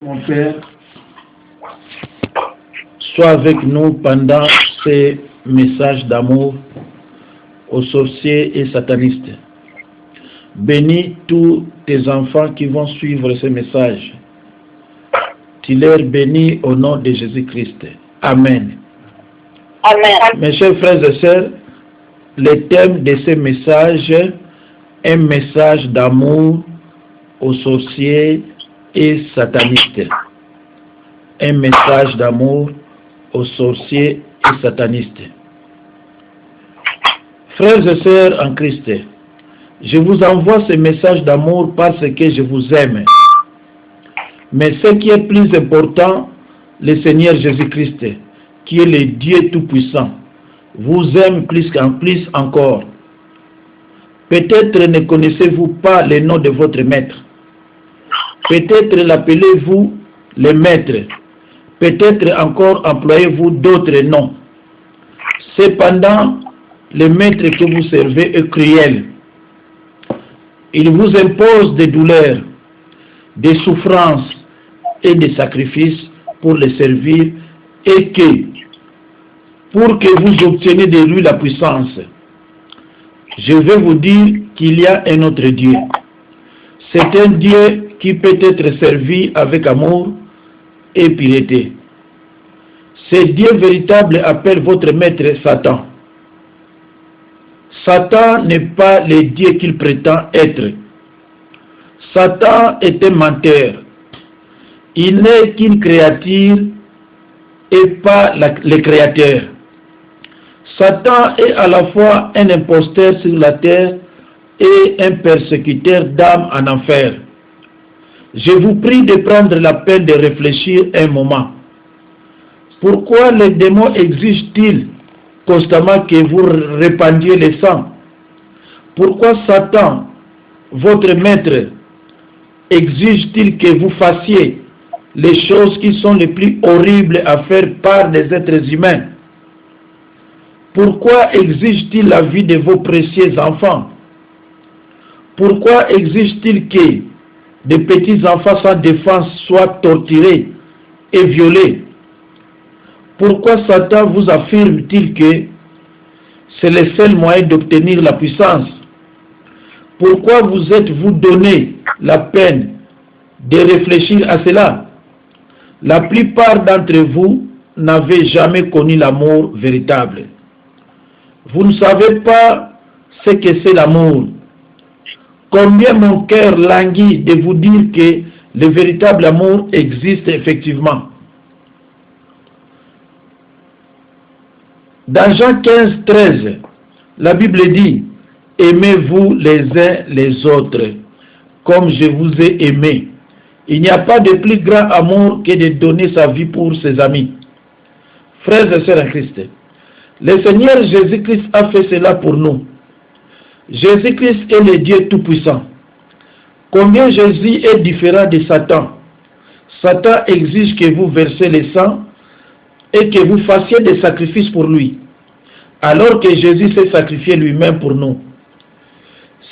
Mon Père, sois avec nous pendant ces messages d'amour aux sorciers et satanistes. Bénis tous tes enfants qui vont suivre ces messages. Tu les bénis au nom de Jésus-Christ. Amen. Amen. Mes chers frères et sœurs, le thème de ces messages est un message d'amour aux sorciers et satanistes. Un message d'amour aux sorciers et satanistes. Frères et sœurs en Christ, je vous envoie ce message d'amour parce que je vous aime. Mais ce qui est plus important, le Seigneur Jésus-Christ, qui est le Dieu Tout-Puissant, vous aime plus encore. Peut-être ne connaissez-vous pas le nom de votre maître. Peut-être l'appelez-vous le maître. Peut-être encore employez-vous d'autres noms. Cependant, le maître que vous servez est cruel. Il vous impose des douleurs, des souffrances et des sacrifices pour le servir et que, pour que vous obteniez de lui la puissance, je vais vous dire qu'il y a un autre Dieu. C'est un Dieu qui peut être servi avec amour et piété. Ce Dieu véritable appelle votre maître Satan. Satan n'est pas le Dieu qu'il prétend être. Satan est un menteur. Il n'est qu'une créature et pas le créateur. Satan est à la fois un imposteur sur la terre et un persécuteur d'âmes en enfer. Je vous prie de prendre la peine de réfléchir un moment. Pourquoi les démons exigent-ils constamment que vous répandiez le sang? Pourquoi Satan, votre maître, exige-t-il que vous fassiez les choses qui sont les plus horribles à faire par des êtres humains? Pourquoi exige-t-il la vie de vos précieux enfants? Pourquoi exige-t-il que des petits enfants sans défense soient torturés et violés? Pourquoi Satan vous affirme-t-il que c'est le seul moyen d'obtenir la puissance? Pourquoi vous êtes-vous donné la peine de réfléchir à cela? La plupart d'entre vous n'avaient jamais connu l'amour véritable. Vous ne savez pas ce que c'est l'amour. Combien mon cœur languit de vous dire que le véritable amour existe effectivement. Dans Jean 15, 13, la Bible dit: aimez-vous les uns les autres, comme je vous ai aimé. Il n'y a pas de plus grand amour que de donner sa vie pour ses amis. Frères et sœurs en Christ, le Seigneur Jésus-Christ a fait cela pour nous. Jésus-Christ est le Dieu Tout-Puissant. Combien Jésus est différent de Satan? Satan exige que vous versiez le sang et que vous fassiez des sacrifices pour lui, alors que Jésus s'est sacrifié lui-même pour nous.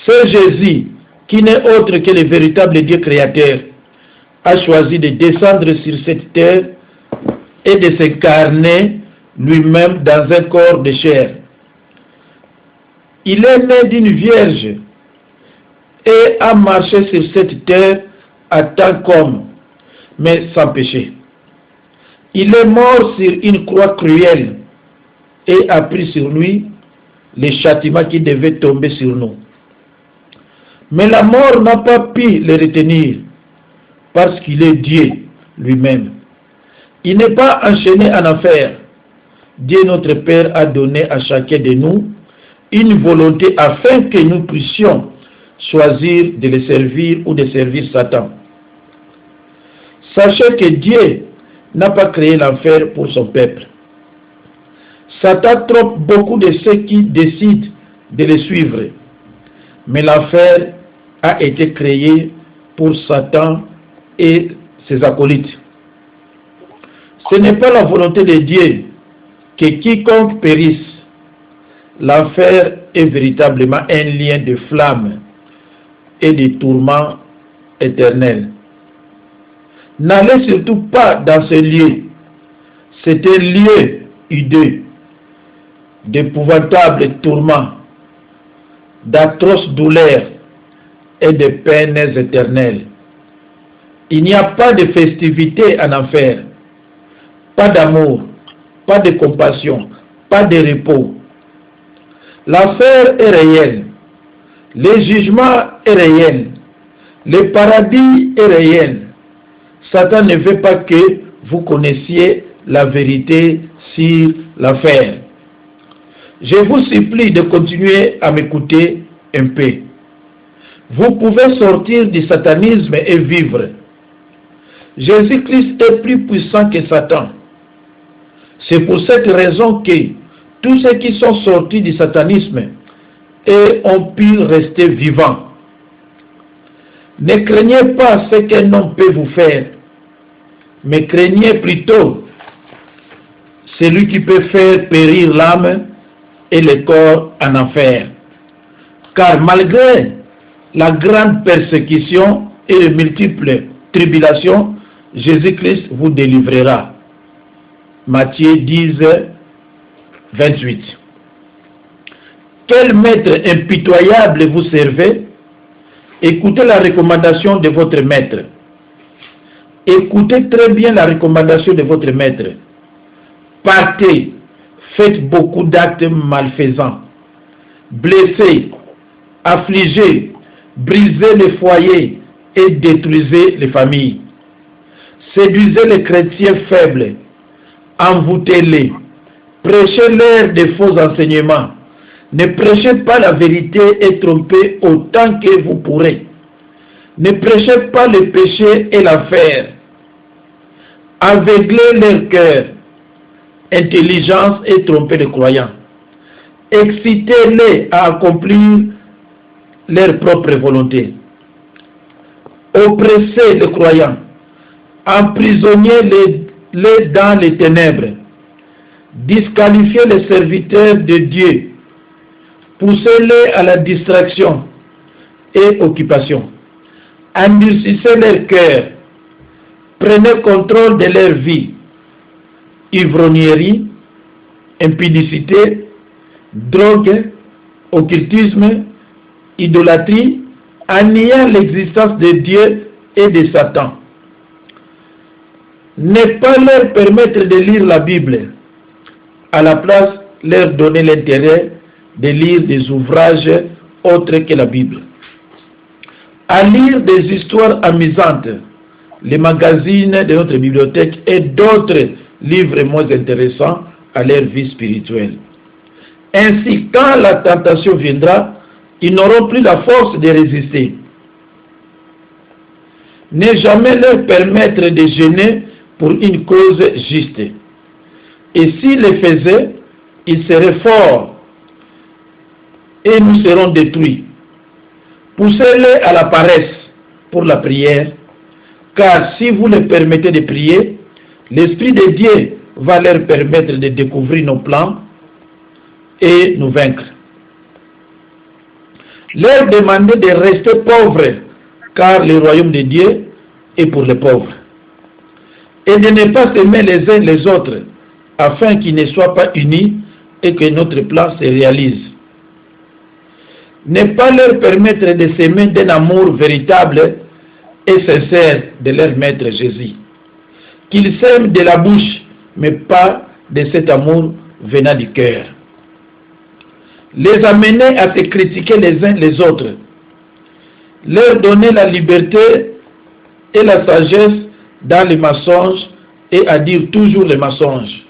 C'est Jésus, qui n'est autre que le véritable Dieu créateur, a choisi de descendre sur cette terre et de s'incarner lui-même dans un corps de chair. Il est né d'une vierge et a marché sur cette terre en tant qu'homme, mais sans péché. Il est mort sur une croix cruelle et a pris sur lui le châtiment qui devait tomber sur nous. Mais la mort n'a pas pu le retenir parce qu'il est Dieu lui-même. Il n'est pas enchaîné en enfer. Dieu notre Père a donné à chacun de nous une volonté afin que nous puissions choisir de le servir ou de servir Satan. Sachez que Dieu n'a pas créé l'enfer pour son peuple. Satan trompe beaucoup de ceux qui décident de le suivre. Mais l'enfer a été créé pour Satan et ses acolytes. Ce n'est pas la volonté de Dieu que quiconque périsse. L'enfer est véritablement un lien de flamme et de tourments éternels. N'allez surtout pas dans ce lieu. C'est un lieu hideux, d'épouvantables tourments, d'atroces douleurs et de peines éternelles. Il n'y a pas de festivité en enfer, pas d'amour, pas de compassion, pas de repos. L'enfer est réel, le jugement est réel, le paradis est réel. Satan ne veut pas que vous connaissiez la vérité sur l'affaire. Je vous supplie de continuer à m'écouter un peu. Vous pouvez sortir du satanisme et vivre. Jésus-Christ est plus puissant que Satan. C'est pour cette raison que tous ceux qui sont sortis du satanisme et ont pu rester vivants. Ne craignez pas ce qu'un homme peut vous faire, mais craignez plutôt celui qui peut faire périr l'âme et le corps en enfer. Car malgré la grande persécution et les multiples tribulations, Jésus-Christ vous délivrera. Matthieu 10, 28. Quel maître impitoyable vous servez? Écoutez la recommandation de votre maître. Écoutez très bien la recommandation de votre maître. Partez, faites beaucoup d'actes malfaisants. Blessez, affligez, brisez les foyers et détruisez les familles. Séduisez les chrétiens faibles, envoûtez-les, prêchez-leur de faux enseignements. Ne prêchez pas la vérité et trompez autant que vous pourrez. Ne prêchez pas le péché et l'enfer. Aveuglez leur cœur, intelligence et trompez les croyants. Excitez-les à accomplir leur propre volonté. Oppressez les croyants. Emprisonnez-les dans les ténèbres. Disqualifiez les serviteurs de Dieu. Poussez-les à la distraction et occupation. Endurcissez leur cœur. Prenez contrôle de leur vie. Ivrognerie, impudicité, drogue, occultisme, idolâtrie, en niant l'existence de Dieu et de Satan. Ne pas leur permettre de lire la Bible. À la place, leur donner l'intérêt de lire des ouvrages autres que la Bible. À lire des histoires amusantes, les magazines de notre bibliothèque et d'autres livres moins intéressants à leur vie spirituelle. Ainsi, quand la tentation viendra, ils n'auront plus la force de résister. Ne jamais leur permettre de gêner pour une cause juste. Et s'ils le faisaient, ils seraient forts et nous serons détruits. Poussez-les à la paresse pour la prière, car si vous les permettez de prier, l'Esprit de Dieu va leur permettre de découvrir nos plans et nous vaincre. Leur demander de rester pauvres, car le royaume de Dieu est pour les pauvres. Et de ne pas s'aimer les uns les autres, afin qu'ils ne soient pas unis et que notre plan se réalise. Ne pas leur permettre de s'aimer d'un amour véritable et sincère de leur Maître Jésus. Qu'ils s'aiment de la bouche, mais pas de cet amour venant du cœur. Les amener à se critiquer les uns les autres. Leur donner la liberté et la sagesse dans les mensonges et à dire toujours les mensonges.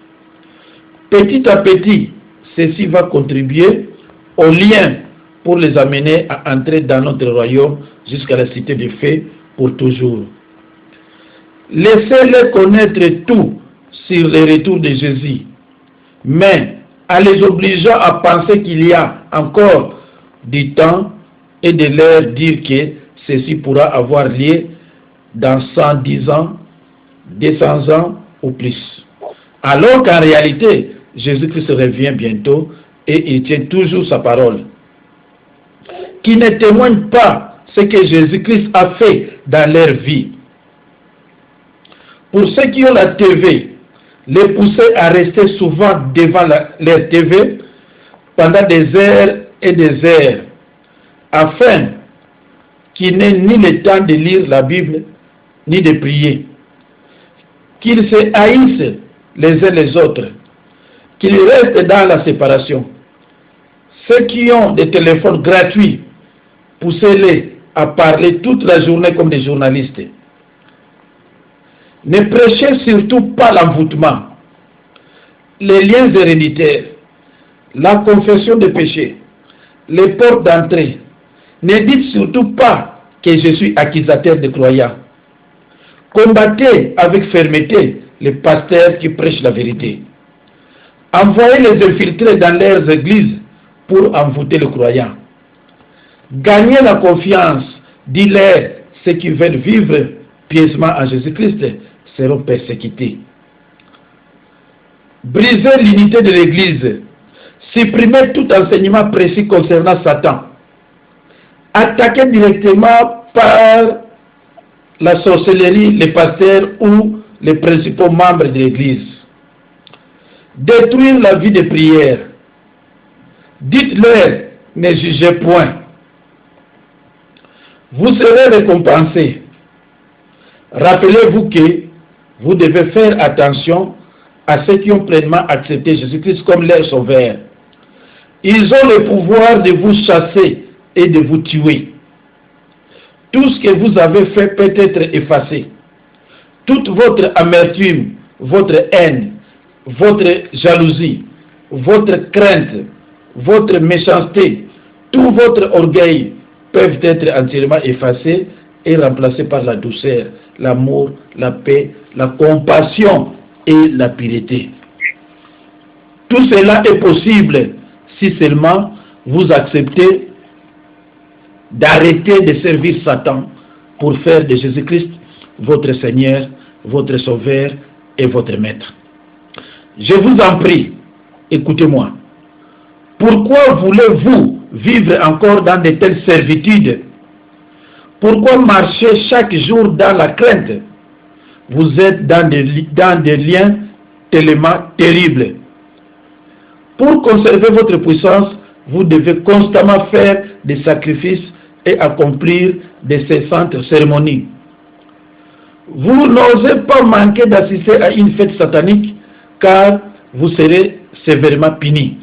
Petit à petit, ceci va contribuer au lien pour les amener à entrer dans notre royaume jusqu'à la cité des fées pour toujours. Laissez-les connaître tout sur le retour de Jésus, mais en les obligeant à penser qu'il y a encore du temps et de leur dire que ceci pourra avoir lieu dans 110 ans, 200 ans ou plus. Alors qu'en réalité, Jésus-Christ revient bientôt et il tient toujours sa parole. Qui ne témoignent pas ce que Jésus-Christ a fait dans leur vie. Pour ceux qui ont la TV, les pousser à rester souvent devant leur TV pendant des heures et des heures, afin qu'ils n'aient ni le temps de lire la Bible, ni de prier, qu'ils se haïssent les uns les autres, qu'ils restent dans la séparation. Ceux qui ont des téléphones gratuits, poussez-les à parler toute la journée comme des journalistes. Ne prêchez surtout pas l'envoûtement, les liens héréditaires, la confession des péchés, les portes d'entrée. Ne dites surtout pas que je suis accusateur des croyants. Combattez avec fermeté les pasteurs qui prêchent la vérité. Envoyez les infiltrés dans leurs églises pour envoûter les croyants. Gagnez la confiance, dis-leur, ceux qui veulent vivre pieusement en Jésus-Christ seront persécutés. Brisez l'unité de l'Église. Supprimez tout enseignement précis concernant Satan. Attaquez directement par la sorcellerie les pasteurs ou les principaux membres de l'Église. Détruire la vie de prière. Dites-leur, ne jugez point. Vous serez récompensés. Rappelez-vous que vous devez faire attention à ceux qui ont pleinement accepté Jésus-Christ comme leur sauveur. Ils ont le pouvoir de vous chasser et de vous tuer. Tout ce que vous avez fait peut être effacé. Toute votre amertume, votre haine, votre jalousie, votre crainte, votre méchanceté, tout votre orgueil peuvent être entièrement effacés et remplacés par la douceur, l'amour, la paix, la compassion et la piété. Tout cela est possible si seulement vous acceptez d'arrêter de servir Satan pour faire de Jésus-Christ votre Seigneur, votre Sauveur et votre Maître. Je vous en prie, écoutez-moi. Pourquoi voulez-vous vivre encore dans de telles servitudes? Pourquoi marcher chaque jour dans la crainte? Vous êtes dans des liens tellement terribles. Pour conserver votre puissance, vous devez constamment faire des sacrifices et accomplir des cessantes cérémonies. Vous n'osez pas manquer d'assister à une fête satanique car vous serez sévèrement puni.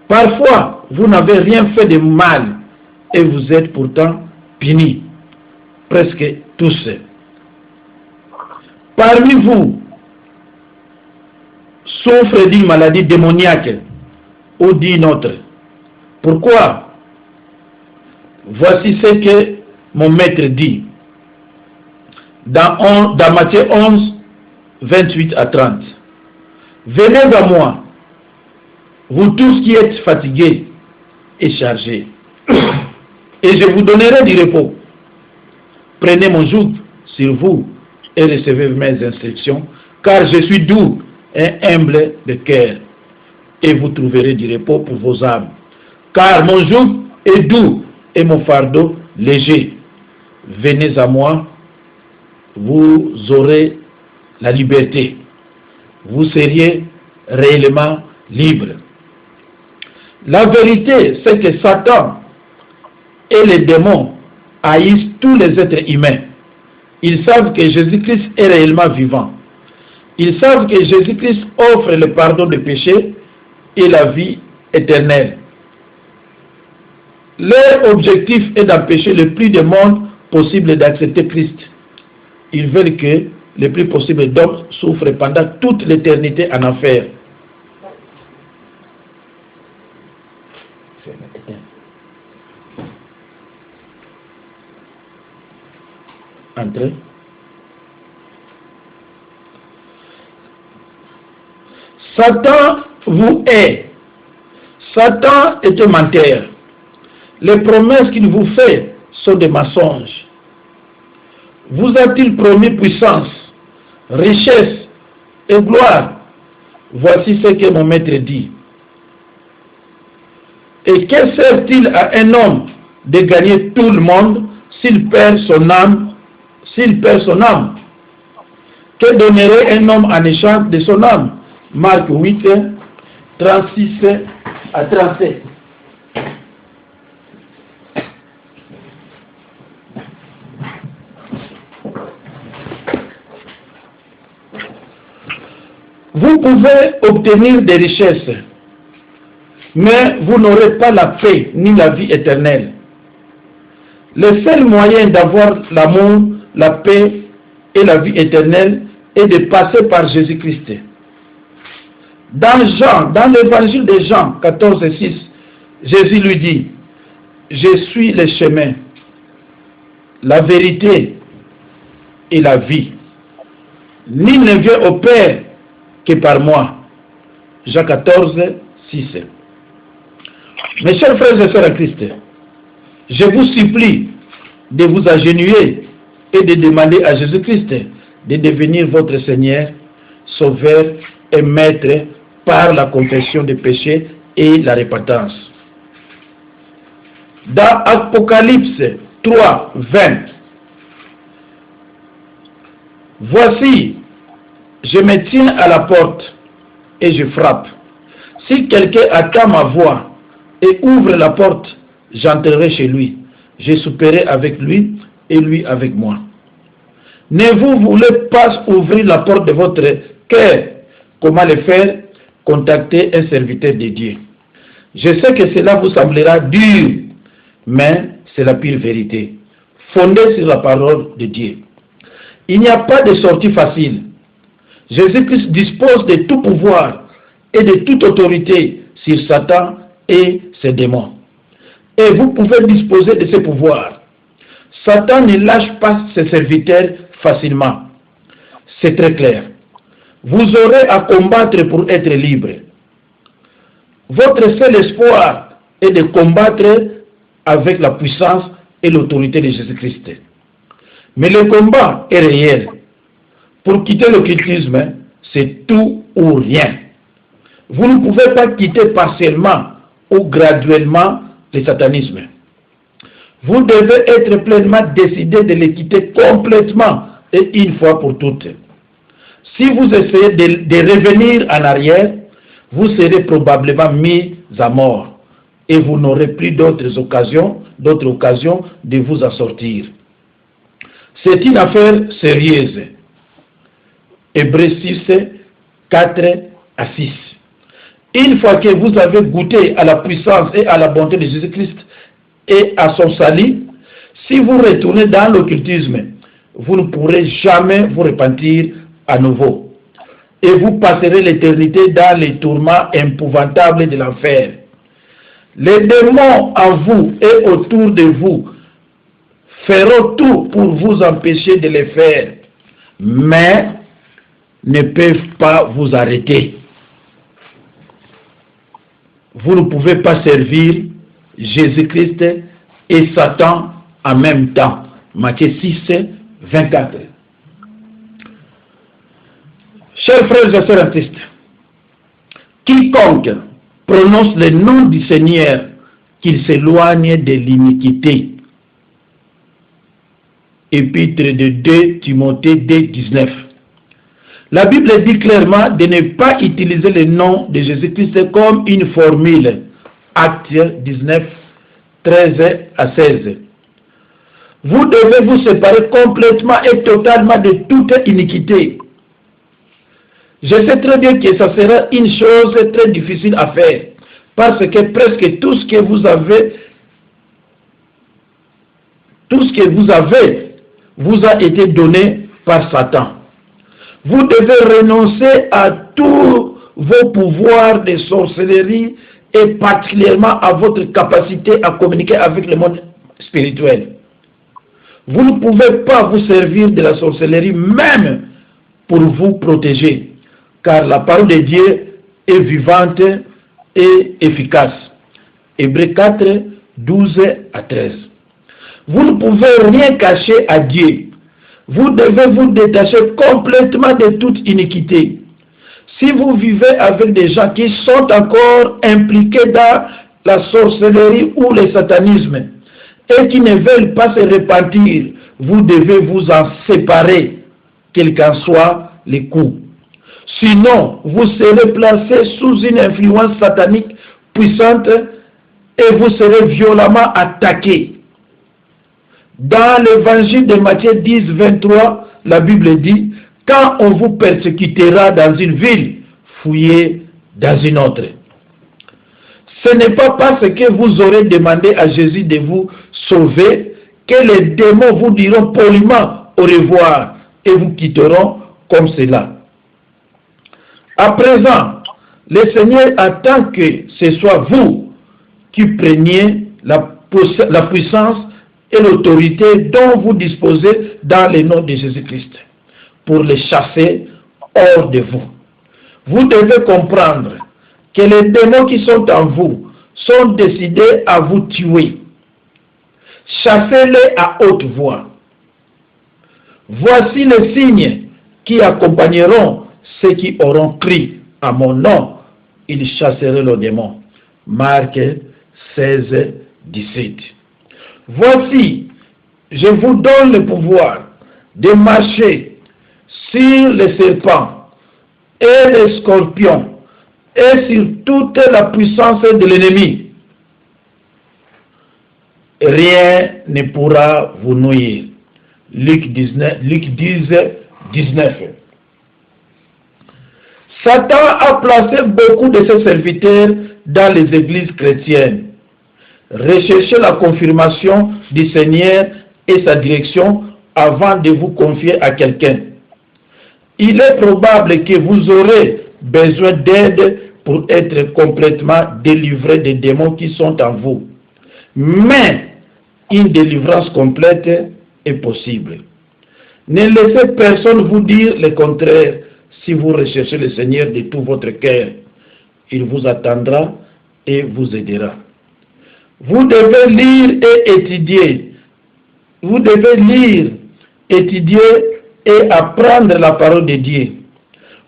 Parfois, vous n'avez rien fait de mal et vous êtes pourtant punis, presque tous. Parmi vous, souffre d'une maladie démoniaque ou d'une autre. Pourquoi? Voici ce que mon maître dit. Dans Matthieu 11, 28 à 30. Venez à moi, vous tous qui êtes fatigués et chargés, et je vous donnerai du repos. Prenez mon joug sur vous et recevez mes instructions, car je suis doux et humble de cœur, et vous trouverez du repos pour vos âmes. Car mon joug est doux et mon fardeau léger. Venez à moi, vous aurez la liberté. Vous seriez réellement libre. La vérité, c'est que Satan et les démons haïssent tous les êtres humains. Ils savent que Jésus-Christ est réellement vivant. Ils savent que Jésus-Christ offre le pardon des péchés et la vie éternelle. Leur objectif est d'empêcher le plus de monde possible d'accepter Christ. Ils veulent que le plus possible d'hommes souffrent pendant toute l'éternité en enfer. Entrez. Satan vous hait. Satan est un menteur. Les promesses qu'il vous fait sont des mensonges. Vous a-t-il promis puissance, richesse et gloire? Voici ce que mon maître dit. Et que sert-il à un homme de gagner tout le monde s'il perd son âme? Que donnerait un homme en échange de son âme? Marc 8, 36 à 37. Vous pouvez obtenir des richesses, mais vous n'aurez pas la paix ni la vie éternelle. Le seul moyen d'avoir l'amour, la paix et la vie éternelle est de passer par Jésus-Christ. Dans l'évangile de Jean 14, 6, Jésus lui dit: je suis le chemin, la vérité et la vie. Nul ne vient au Père que par moi. Jean 14, 6. Mes chers frères et sœurs en Christ, je vous supplie de vous agenouiller et de demander à Jésus-Christ de devenir votre Seigneur, Sauveur et Maître par la confession des péchés et la repentance. Dans Apocalypse 3, 20, voici, je me tiens à la porte et je frappe. Si quelqu'un attend ma voix et ouvre la porte, j'entrerai chez lui. Je souperai avec lui et lui avec moi. Ne vous voulez pas ouvrir la porte de votre cœur? Comment le faire? Contactez un serviteur de Dieu. Je sais que cela vous semblera dur, mais c'est la pure vérité. Fondée sur la parole de Dieu. Il n'y a pas de sortie facile. Jésus-Christ dispose de tout pouvoir et de toute autorité sur Satan et ses démons. Et vous pouvez disposer de ces pouvoirs. Satan ne lâche pas ses serviteurs facilement. C'est très clair. Vous aurez à combattre pour être libre. Votre seul espoir est de combattre avec la puissance et l'autorité de Jésus-Christ. Mais le combat est réel. Pour quitter l'occultisme, c'est tout ou rien. Vous ne pouvez pas quitter partiellement ou graduellement le satanisme. Vous devez être pleinement décidé de le quitter complètement et une fois pour toutes. Si vous essayez de revenir en arrière, vous serez probablement mis à mort et vous n'aurez plus d'autres occasions de vous en sortir. C'est une affaire sérieuse. Hébreux 6, 4 à 6. Une fois que vous avez goûté à la puissance et à la bonté de Jésus-Christ et à son salut, si vous retournez dans l'occultisme, vous ne pourrez jamais vous repentir à nouveau. Et vous passerez l'éternité dans les tourments épouvantables de l'enfer. Les démons en vous et autour de vous feront tout pour vous empêcher de le faire, mais ne peuvent pas vous arrêter. Vous ne pouvez pas servir Jésus-Christ et Satan en même temps. Matthieu 6, 24. Chers frères et sœurs en Christ, quiconque prononce le nom du Seigneur, qu'il s'éloigne de l'iniquité. Épître de 2 Timothée 2, 19. La Bible dit clairement de ne pas utiliser le nom de Jésus-Christ comme une formule. Actes 19, 13 à 16. Vous devez vous séparer complètement et totalement de toute iniquité. Je sais très bien que ça sera une chose très difficile à faire, parce que presque tout ce que vous avez vous a été donné par Satan. Vous devez renoncer à tous vos pouvoirs de sorcellerie et particulièrement à votre capacité à communiquer avec le monde spirituel. Vous ne pouvez pas vous servir de la sorcellerie même pour vous protéger, car la parole de Dieu est vivante et efficace. Hébreux 4, 12 à 13. Vous ne pouvez rien cacher à Dieu. Vous devez vous détacher complètement de toute iniquité. Si vous vivez avec des gens qui sont encore impliqués dans la sorcellerie ou le satanisme et qui ne veulent pas se repentir, vous devez vous en séparer, quel qu'en soit les coups. Sinon, vous serez placé sous une influence satanique puissante et vous serez violemment attaqué. Dans l'évangile de Matthieu 10, 23, la Bible dit, quand on vous persécutera dans une ville, fuyez dans une autre. Ce n'est pas parce que vous aurez demandé à Jésus de vous sauver que les démons vous diront poliment au revoir et vous quitteront comme cela. À présent, le Seigneur attend que ce soit vous qui preniez la puissance et l'autorité dont vous disposez dans le nom de Jésus-Christ pour les chasser hors de vous. Vous devez comprendre que les démons qui sont en vous sont décidés à vous tuer. Chassez-les à haute voix. Voici les signes qui accompagneront ceux qui auront crié à mon nom. Ils chasseront le démon. Marc 16, 17. Voici, je vous donne le pouvoir de marcher sur les serpents et les scorpions et sur toute la puissance de l'ennemi. Rien ne pourra vous nuire. Luc 10, 19. Satan a placé beaucoup de ses serviteurs dans les églises chrétiennes. Recherchez la confirmation du Seigneur et sa direction avant de vous confier à quelqu'un. Il est probable que vous aurez besoin d'aide pour être complètement délivré des démons qui sont en vous. Mais une délivrance complète est possible. Ne laissez personne vous dire le contraire si vous recherchez le Seigneur de tout votre cœur. Il vous attendra et vous aidera. Vous devez lire et étudier. Vous devez lire, étudier et apprendre la parole de Dieu.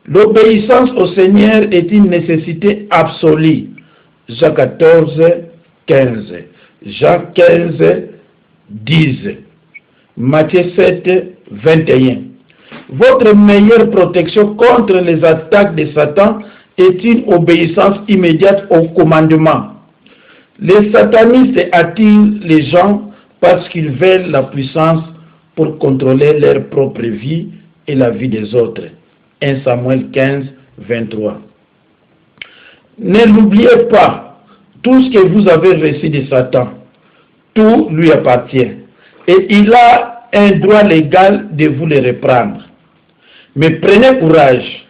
L'obéissance au Seigneur est une nécessité absolue. Jean 14, 15. Jean 15, 10. Matthieu 7, 21. Votre meilleure protection contre les attaques de Satan est une obéissance immédiate au commandement. Les satanistes attirent les gens parce qu'ils veulent la puissance pour contrôler leur propre vie et la vie des autres. 1 Samuel 15, 23. Ne l'oubliez pas, tout ce que vous avez reçu de Satan, tout lui appartient. Et il a un droit légal de vous les reprendre. Mais prenez courage.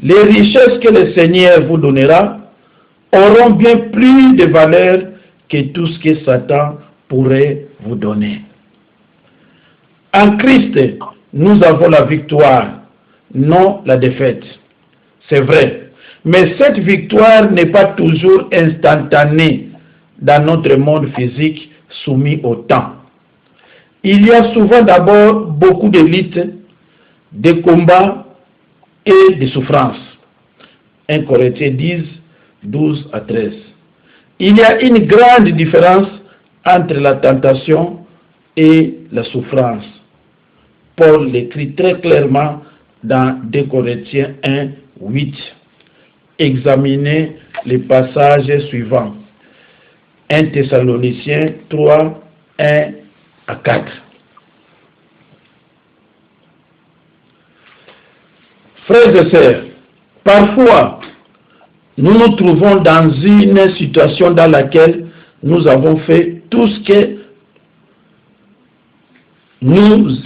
Les richesses que le Seigneur vous donnera auront bien plus de valeur que tout ce que Satan pourrait vous donner. En Christ, nous avons la victoire, non la défaite. C'est vrai. Mais cette victoire n'est pas toujours instantanée dans notre monde physique soumis au temps. Il y a souvent d'abord beaucoup de luttes, de combats et de souffrances. 1 Corinthiens 10, 12 à 13. Il y a une grande différence entre la tentation et la souffrance. Paul l'écrit très clairement dans 2 Corinthiens 1, 8. Examinez les passages suivants. 1 Thessaloniciens 3, 1 à 4. Frères et sœurs, parfois, nous nous trouvons dans une situation dans laquelle nous avons fait tout ce que nous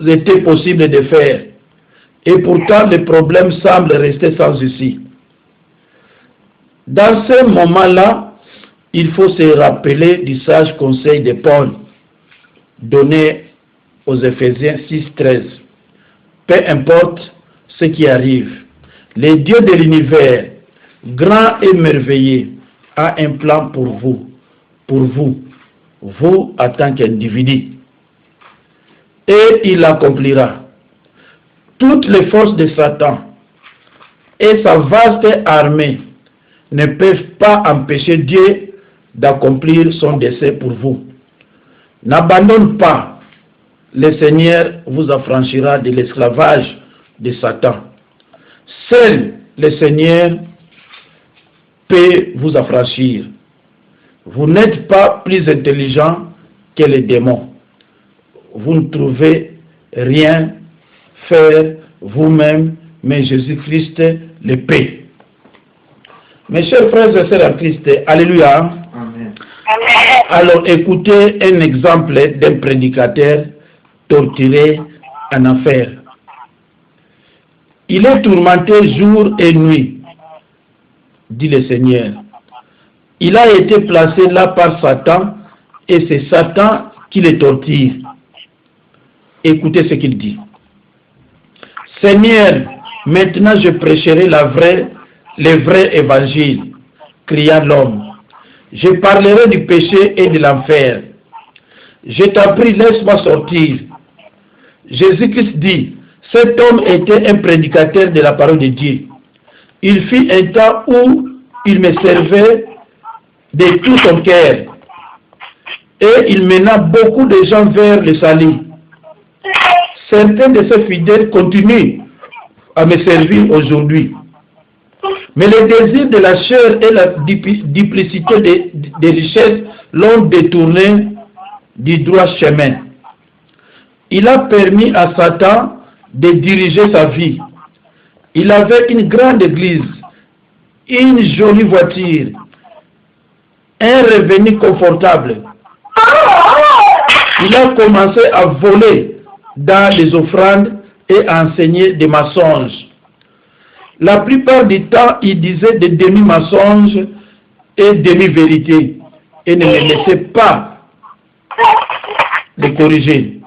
était possible de faire. Et pourtant, le problème semble rester sans issue. Dans ce moment-là, il faut se rappeler du sage conseil de Paul, donné aux Éphésiens 6, 13. Peu importe ce qui arrive, le Dieu de l'univers, grand et merveilleux, a un plan pour vous en tant qu'individu. Et il l'accomplira. Toutes les forces de Satan et sa vaste armée ne peuvent pas empêcher Dieu d'accomplir son dessein pour vous. N'abandonne pas. Le Seigneur vous affranchira de l'esclavage de Satan. Seul le Seigneur peut vous affranchir. Vous n'êtes pas plus intelligent que les démons. Vous ne trouvez rien faire vous-même, mais Jésus-Christ le peut. Mes chers frères et sœurs en Christ, alléluia. Amen. Alors écoutez un exemple d'un prédicateur torturé en enfer. Il est tourmenté jour et nuit, dit le Seigneur. Il a été placé là par Satan et c'est Satan qui le torture. Écoutez ce qu'il dit. Seigneur, maintenant je prêcherai le vrai évangile, cria l'homme. Je parlerai du péché et de l'enfer. Je t'en prie, laisse-moi sortir. Jésus-Christ dit, cet homme était un prédicateur de la parole de Dieu. Il fit un temps où il me servait de tout son cœur. Et il mena beaucoup de gens vers le salut. Certains de ses fidèles continuent à me servir aujourd'hui. Mais le désir de la chair et la duplicité des richesses l'ont détourné du droit chemin. Il a permis à Satan de diriger sa vie. Il avait une grande église, une jolie voiture, un revenu confortable. Il a commencé à voler dans les offrandes et à enseigner des mensonges. La plupart du temps, il disait des demi-mensonges et demi-vérités et ne les laissait pas les corriger.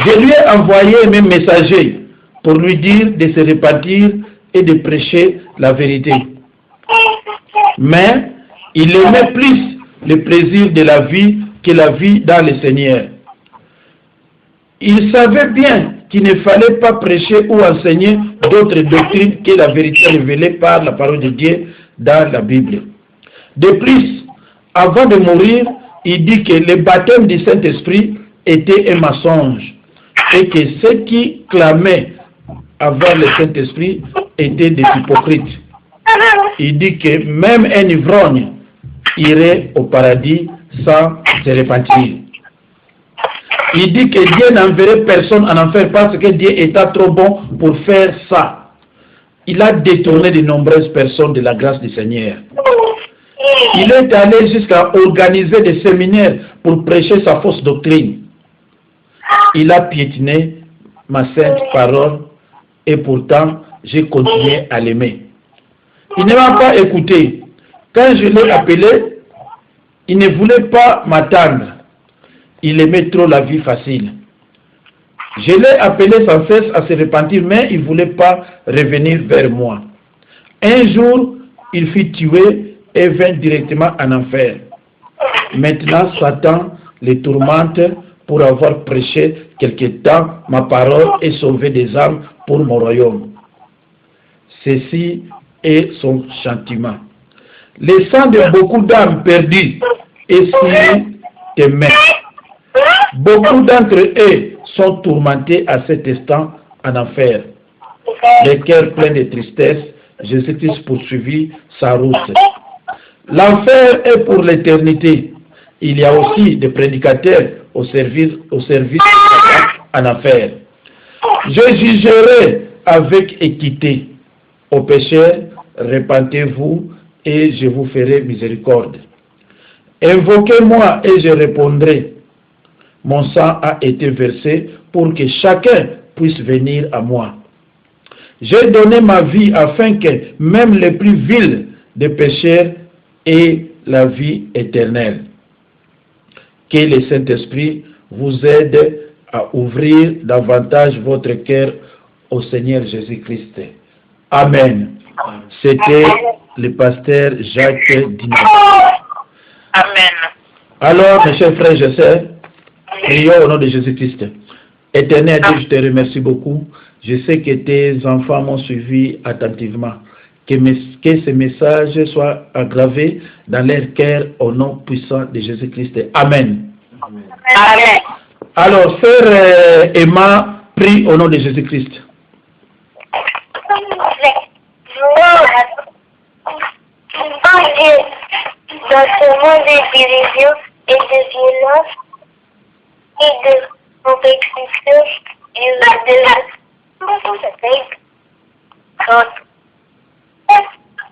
Je lui ai envoyé mes messagers pour lui dire de se repentir et de prêcher la vérité. Mais il aimait plus le plaisir de la vie que la vie dans le Seigneur. Il savait bien qu'il ne fallait pas prêcher ou enseigner d'autres doctrines que la vérité révélée par la parole de Dieu dans la Bible. De plus, avant de mourir, il dit que le baptême du Saint-Esprit était un mensonge et que ceux qui clamaient avoir le Saint-Esprit étaient des hypocrites. Il dit que même un ivrogne irait au paradis sans se repentir. Il dit que Dieu n'enverrait personne en enfer parce que Dieu était trop bon pour faire ça. Il a détourné de nombreuses personnes de la grâce du Seigneur. Il est allé jusqu'à organiser des séminaires pour prêcher sa fausse doctrine. Il a piétiné ma sainte parole et pourtant j'ai continué à l'aimer. Il ne m'a pas écouté. Quand je l'ai appelé, il ne voulait pas m'attendre. Il aimait trop la vie facile. Je l'ai appelé sans cesse à se repentir, mais il ne voulait pas revenir vers moi. Un jour, il fut tué et vint directement en enfer. Maintenant, Satan le tourmente pour avoir prêché quelque temps ma parole et sauvé des âmes pour mon royaume. Ceci est son châtiment. Le sang de beaucoup d'âmes perdues est sur tes mains. Beaucoup d'entre eux sont tourmentés à cet instant en enfer. Les cœurs pleins de tristesse, Jésus-Christ poursuivit sa route. L'enfer est pour l'éternité. Il y a aussi des prédicateurs au service en enfer. Je jugerai avec équité. Aux pécheurs, repentez-vous et je vous ferai miséricorde. Invoquez-moi et je répondrai. Mon sang a été versé pour que chacun puisse venir à moi. J'ai donné ma vie afin que même les plus vils des pécheurs aient la vie éternelle. Que le Saint-Esprit vous aide à ouvrir davantage votre cœur au Seigneur Jésus-Christ. Amen. C'était le pasteur Jacques Dinas. Amen. Alors, mes chers frères et sœurs, prions au nom de Jésus-Christ. Éternel Dieu, je te remercie beaucoup. Je sais que tes enfants m'ont suivi attentivement. Que ce message soit aggravé dans leur cœur au nom puissant de Jésus-Christ. Amen. Amen. Alors, sœur Emma, prie au nom de Jésus-Christ. Dieu, dans ce monde de division et de violence et de compétition,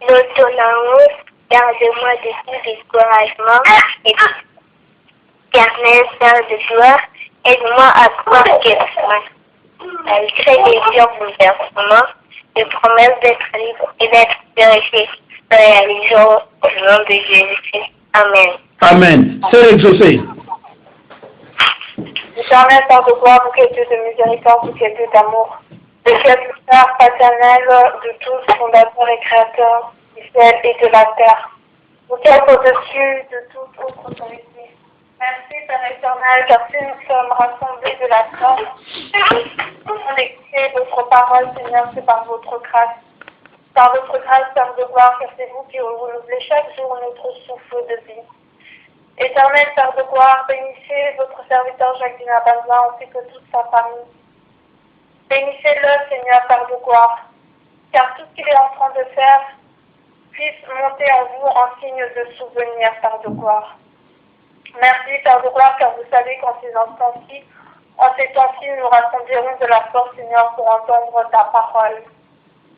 de ton amour, garde-moi de tout découragement et éternel Père de gloire, aide-moi à croire que malgré les durs bouleversements, je promets d'être libre et d'être purifié, se réaliseront au nom de Jésus-Christ. Amen. Amen. Sœur exaucée. Éternel Père de gloire, vous qui êtes Dieu de miséricorde, vous qui êtes Dieu d'amour, vous qui êtes le Père paternel de tous, fondateur et créateur du ciel et de la terre, vous qui êtes au-dessus de toute autre autorité. Merci Père éternel, car si nous sommes rassemblés de la sorte, pour écouter votre parole, Seigneur, c'est par votre grâce. Par votre grâce, Père de gloire, car c'est vous qui renouvelez chaque jour notre souffle de vie. Éternel Père de gloire, bénissez votre serviteur Jacques Dinabanza ainsi que toute sa famille. Bénissez-le, Seigneur Père de gloire, car tout ce qu'il est en train de faire puisse monter en vous en signe de souvenir, Père de gloire. Merci, Père de gloire, car vous savez qu'en ces instants-ci, en ces temps-ci, nous rassemblierons de la force, Seigneur, pour entendre ta parole.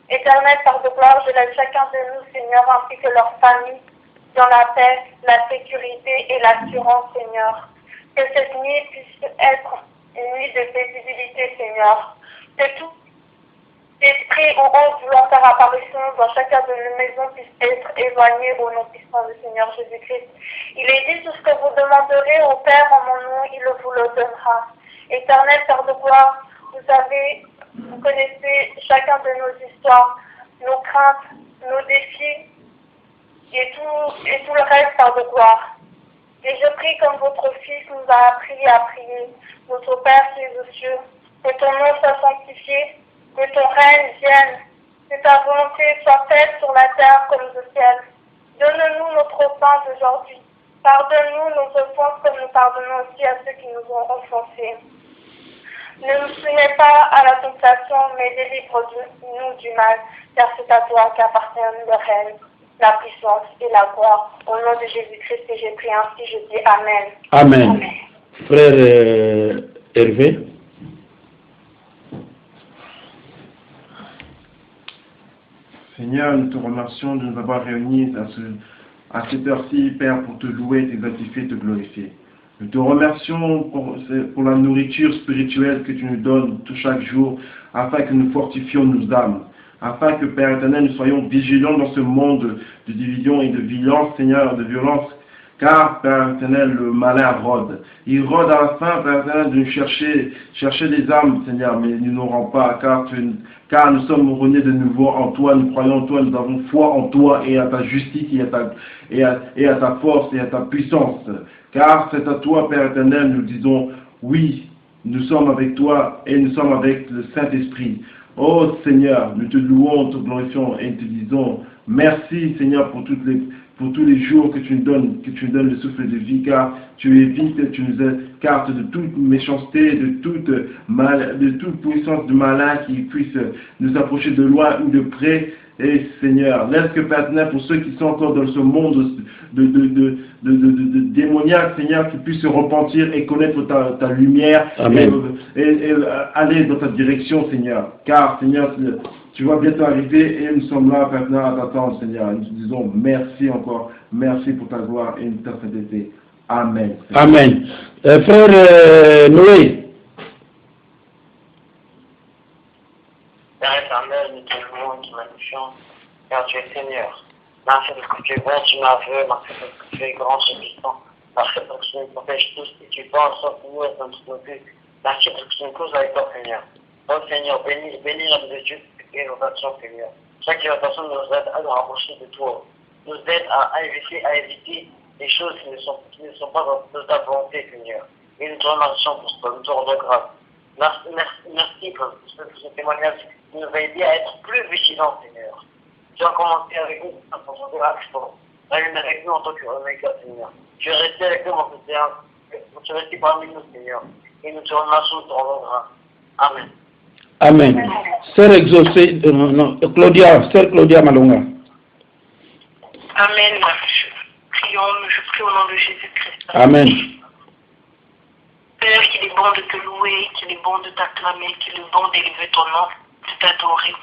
Éternel Père de gloire, je laisse chacun de nous, Seigneur, ainsi que leur famille, dans la paix, la sécurité et l'assurance, Seigneur. Que cette nuit puisse être une nuit de paisibilité, Seigneur. Que tout esprit ou ose vouloir faire apparition dans chacun de nos maisons puisse être éloigné au nom puissant du Seigneur Jésus-Christ. Il est dit, tout ce que vous demanderez au Père en mon nom, il vous le donnera. Éternel Père de gloire, vous connaissez chacun de nos histoires, nos craintes, nos défis et tout le reste, Père de gloire. Et je prie comme votre Fils nous a appris à prier, notre Père qui est aux cieux, que ton nom soit sanctifié, que ton règne vienne, que ta volonté soit faite sur la terre comme au ciel. Donne-nous notre pain d'aujourd'hui. Pardonne-nous nos offenses comme nous pardonnons aussi à ceux qui nous ont offensés. Ne nous soumets pas à la tentation, mais délivre-nous du mal, car c'est à toi qu'appartiennent le règne, la puissance et la gloire. Au nom de Jésus-Christ que j'ai prié ainsi, je dis Amen. Amen. Amen. Frère Hervé. Seigneur, nous te remercions de nous avoir réunis à cette heure-ci, Père, pour te louer, t'exalter, te glorifier. Nous te remercions pour la nourriture spirituelle que tu nous donnes tout chaque jour, afin que nous fortifions nos âmes, afin que, Père éternel, nous soyons vigilants dans ce monde de division et de violence, Seigneur, de violence, car, Père éternel, le malin rôde. Il rôde à la fin, Père éternel, de nous chercher des âmes, Seigneur, mais nous n'aurons pas, car nous sommes renés de nouveau en toi, nous croyons en toi, nous avons foi en toi et à ta justice et à ta force et à ta puissance. Car c'est à toi, Père éternel, nous disons, oui, nous sommes avec toi et nous sommes avec le Saint-Esprit. Oh Seigneur, nous te louons, te glorifions et te disons, merci Seigneur pour tous les jours que tu nous donnes le souffle de vie, car tu évites, tu nous écartes de toute méchanceté, de toute puissance de malin qui puisse nous approcher de loin ou de près. Et Seigneur, laisse que Père éternel, pour ceux qui sont encore dans ce monde de démoniaque, Seigneur, qu'ils puissent se repentir et connaître ta lumière et aller dans ta direction, Seigneur. Car, Seigneur, tu vas bientôt arriver et nous sommes là maintenant à t'attendre, Seigneur. Nous te disons merci encore, merci pour ta gloire et ta sainteté. Amen. Amen. Frère Noé. Père éternel, nous te louons, nous te magnifions, car tu es Seigneur. Merci parce que tu es bon, tu m'aveux, merci parce que tu es grand, tu es puissant. Merci parce que tu nous protèges tous et tu penses sur nous et dans nos buts. Merci parce que tu nous causes avec toi, Seigneur. Oh Seigneur, bénis notre Dieu et nos actions, Seigneur. Chaque personne nous aide à nous rapprocher de toi, nous aide à éviter les choses qui ne sont pas de ta volonté, Seigneur. Et nous te remercions pour ça, nous te rendons grâce. Merci pour ce témoignage qui nous a aidé à être plus vigilants, Seigneur. Tu as commencé avec nous en tant qu'action. Règne avec nous en tant qu'Oméga, Seigneur. Tu es resté avec nous en fait, tu es resté parmi nous, Seigneur. Et nous te remercions, nous te rendons grâce. Amen. Amen. Sœur exaucée, Sœur Claudia Malonga. Amen. Je prie au nom de Jésus-Christ. Amen. Père, qu'il est bon de te louer, qu'il est bon de t'acclamer, qu'il est bon d'élever ton nom, de t'adorer.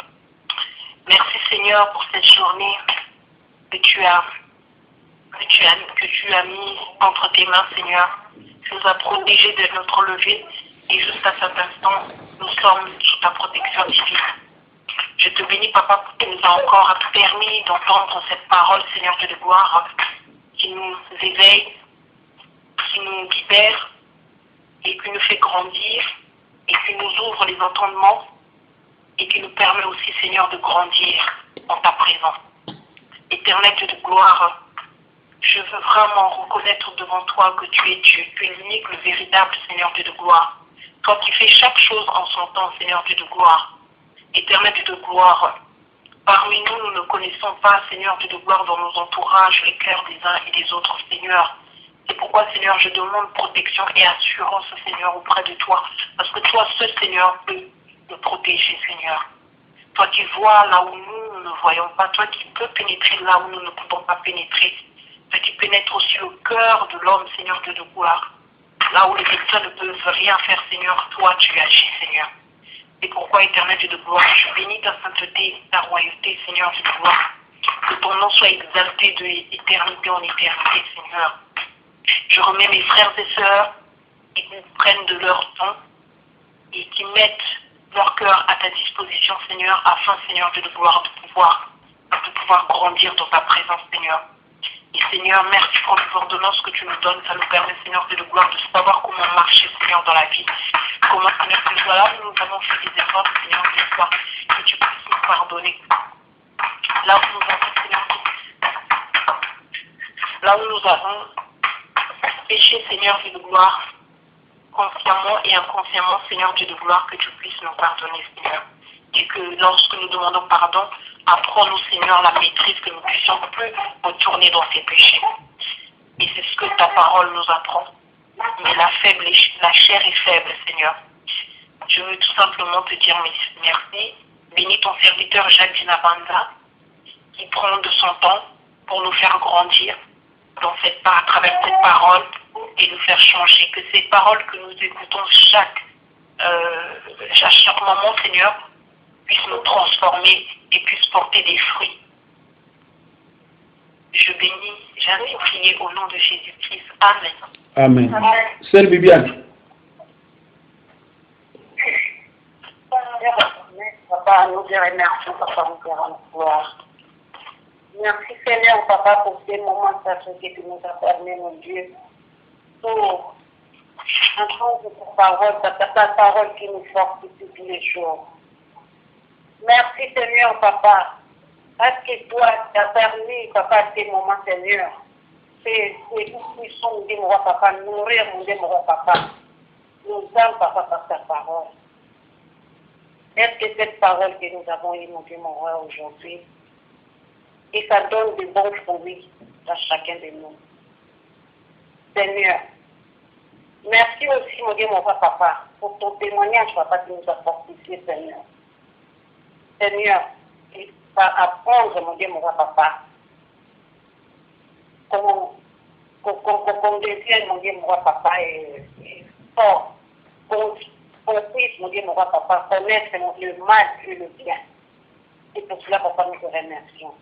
Merci Seigneur pour cette journée que tu as mis entre tes mains, Seigneur. Tu nous as protégés de notre levée et jusqu'à cet instant, nous sommes sous ta protection divine. Je te bénis, Papa, pour que tu nous as encore permis d'entendre cette parole, Seigneur Dieu de gloire, qui nous éveille, qui nous libère et qui nous fait grandir et qui nous ouvre les entendements et qui nous permet aussi, Seigneur, de grandir en ta présence. Éternel Dieu de gloire, je veux vraiment reconnaître devant toi que tu es Dieu, tu es l'unique, le véritable Seigneur Dieu de gloire. Toi qui fais chaque chose en son temps, Seigneur Dieu de gloire. Éternel Dieu de gloire, parmi nous, nous ne connaissons pas, Seigneur Dieu de gloire, dans nos entourages, les cœurs des uns et des autres, Seigneur. C'est pourquoi, Seigneur, je demande protection et assurance, Seigneur, auprès de toi. Parce que toi seul, Seigneur, peux nous protéger, Seigneur. Toi qui vois là où nous ne voyons pas, toi qui peux pénétrer là où nous ne pouvons pas pénétrer. Toi qui pénètre aussi le cœur de l'homme, Seigneur Dieu de gloire. Là où les médecins ne peuvent rien faire, Seigneur, toi tu agis, Seigneur. C'est pourquoi, éternel Dieu de gloire, je bénis ta sainteté, ta royauté, Seigneur Dieu de gloire. Que ton nom soit exalté de l'éternité en éternité, Seigneur. Je remets mes frères et sœurs qui prennent de leur temps et qui mettent leur cœur à ta disposition, Seigneur, afin, Seigneur Dieu de gloire, de pouvoir grandir dans ta présence, Seigneur. Et Seigneur, merci pour les ordonnances que tu nous donnes. Ça nous permet, Seigneur Dieu de gloire, de savoir comment marcher, Seigneur, dans la vie. Comment, Seigneur, que voilà, nous avons fait des efforts, Seigneur Dieu de gloire, que tu puisses nous pardonner. Là où nous avons péché, Seigneur Dieu de gloire, consciemment et inconsciemment, Seigneur Dieu de gloire, que tu puisses nous pardonner, Seigneur. Et que lorsque nous demandons pardon, apprends-nous, Seigneur, la maîtrise, que nous ne puissions plus retourner dans ces péchés. Et c'est ce que ta parole nous apprend. Mais la chair est faible, Seigneur. Je veux tout simplement te dire merci. Bénis ton serviteur Jacques Dinabanda, qui prend de son temps pour nous faire grandir à travers cette parole et nous faire changer. Que ces paroles que nous écoutons chaque moment, Seigneur, puissent nous transformer et puissent porter des fruits. Je bénis, j'ai ainsi prié au nom de Jésus-Christ. Amen. Amen. Amen. Sœur Bibiane. Papa, nous te remercions, Papa, nous te rendons gloire. Merci Seigneur, Papa, pour ces moments sacrés que tu nous as permis, mon Dieu, pour entendre ta parole, ta parole qui nous fortifie tous les jours. Merci Seigneur, Papa, parce que toi, tu as permis, Papa, ces moments, Seigneur. C'est tout puissant, mon Dieu, mon roi, Papa, nourrir, mon Dieu, mon roi, Papa. Nous sommes, Papa, par ta parole. Est-ce que cette parole que nous avons eue, mon Dieu, mon roi, aujourd'hui, et ça donne de bons fruits à chacun de nous. Seigneur, merci aussi, mon Dieu, mon roi, Papa, pour ton témoignage, Papa, qui nous a fortifié, Seigneur. Seigneur, il va apprendre, mon Dieu, mon roi, Papa, qu'on devienne, mon Dieu, mon roi, Papa, et fort, qu'on puisse, mon Dieu, mon roi, Papa, connaître le mal et le bien. Et pour cela, Papa, nous te remercions.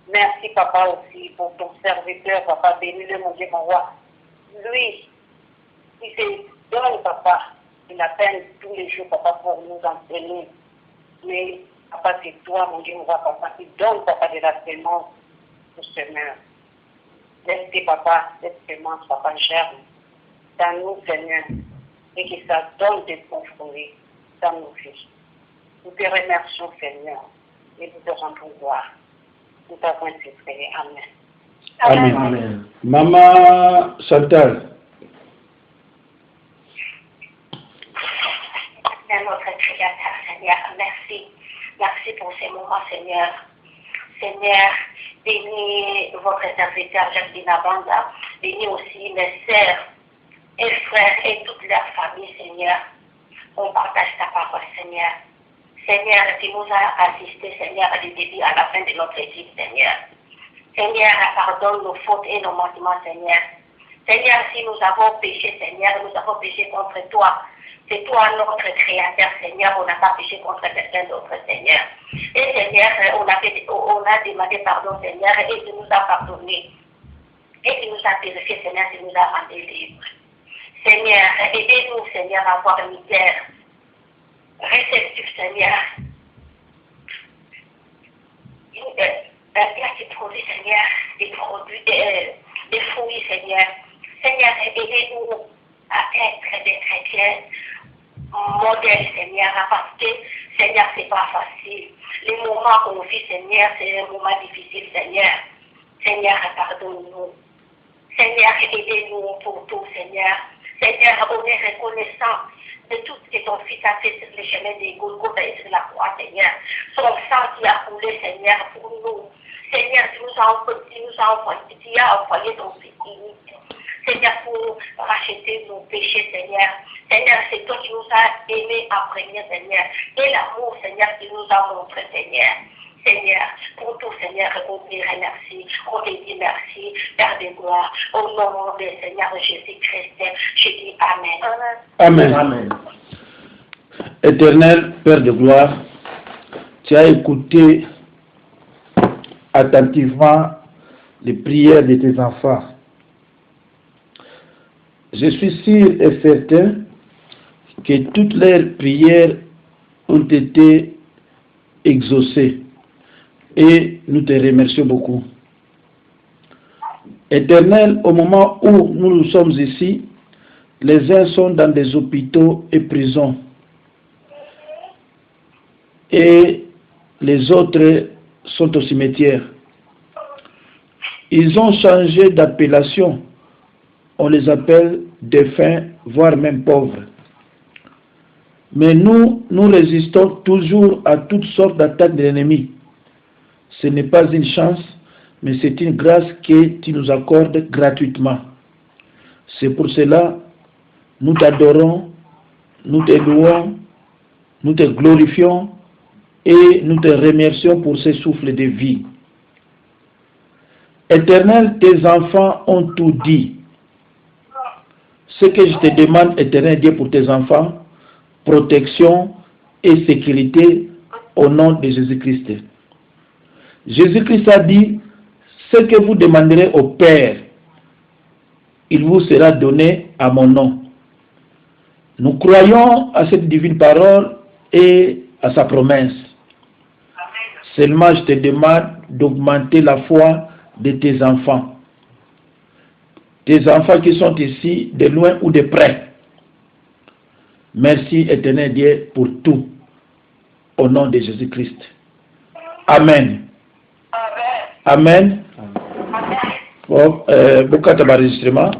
Merci, Papa, aussi, pour ton serviteur, Papa, bénis-le, mon Dieu, mon roi. Lui, il se donne, Papa, il appelle tous les jours, Papa, pour nous entraîner. Mais, Papa, c'est toi, mon Dieu, mon roi, Papa, qui donne, Papa, de la sémence au semeur. Laisse, Papa, cette sémence, Papa, germe dans nous, Seigneur, et que ça donne des bons fruits dans nos vies. Nous te remercions, Seigneur, et nous te rendons gloire. Nous t'avons ainsi prié. Amen. Amen. Amen. Maman Chantal. Notre Créateur, Seigneur, merci. Merci pour ces moments, Seigneur. Seigneur, bénis votre serviteur Jacques Dinabanda. Bénis aussi mes sœurs et frères et toute leur famille, Seigneur. On partage ta parole, Seigneur. Seigneur, tu nous as assistés, Seigneur, du début à la fin de notre vie, Seigneur. Seigneur, pardonne nos fautes et nos manquements, Seigneur. Seigneur, si nous avons péché, Seigneur, nous avons péché contre toi. C'est toi notre créateur, Seigneur. On n'a pas péché contre quelqu'un d'autre, Seigneur. Et Seigneur, on a demandé pardon, Seigneur, et tu nous as pardonné. Et tu nous as purifié, Seigneur, tu nous as rendus libres. Seigneur, aidez-nous, Seigneur, à avoir une terre réceptive, Seigneur. Un plat qui produit, Seigneur, des produits, des fruits, Seigneur. Seigneur, aidez-nous à être des chrétiens modèles, Seigneur, parce que, Seigneur, c'est pas facile. Les moments qu'on vit, Seigneur, c'est un moment difficile, Seigneur. Seigneur, pardonne-nous. Seigneur, aidez-nous pour tout, Seigneur. Seigneur, on est reconnaissant de tout ce que ton Fils a fait sur le chemin des Golgotha et sur la croix, Seigneur. Son sang qui a coulé, Seigneur, pour nous. Seigneur, tu as envoyé ton Fils unique. Seigneur, pour racheter nos péchés, Seigneur. Seigneur, c'est toi qui nous as aimés en premier, Seigneur. Et l'amour, Seigneur, qui nous a montré, Seigneur. Seigneur, pour tout, Seigneur, on te dirait merci. On te dit merci, Père de gloire. Au nom du Seigneur Jésus-Christ, je dis Amen. Amen. Amen. Éternel Père de gloire, tu as écouté attentivement les prières de tes enfants. Je suis sûr et certain que toutes leurs prières ont été exaucées et nous te remercions beaucoup. Éternel, au moment où nous sommes ici, les uns sont dans des hôpitaux et prisons et les autres sont au cimetière. Ils ont changé d'appellation. On les appelle défunts, voire même pauvres. Mais nous résistons toujours à toutes sortes d'attaques de l'ennemi. Ce n'est pas une chance, mais c'est une grâce que tu nous accordes gratuitement. C'est pour cela, nous t'adorons, nous te louons, nous te glorifions et nous te remercions pour ce souffle de vie. Éternel, tes enfants ont tout dit. Ce que je te demande, Éternel Dieu, pour tes enfants, protection et sécurité au nom de Jésus-Christ. Jésus-Christ a dit, ce que vous demanderez au Père, il vous sera donné à mon nom. Nous croyons à cette divine parole et à sa promesse. Seulement, je te demande d'augmenter la foi de tes enfants. Tes enfants qui sont ici, de loin ou de près. Merci, Éternel Dieu, pour tout. Au nom de Jésus-Christ. Amen. Amen. Bon, beaucoup d'enregistrement.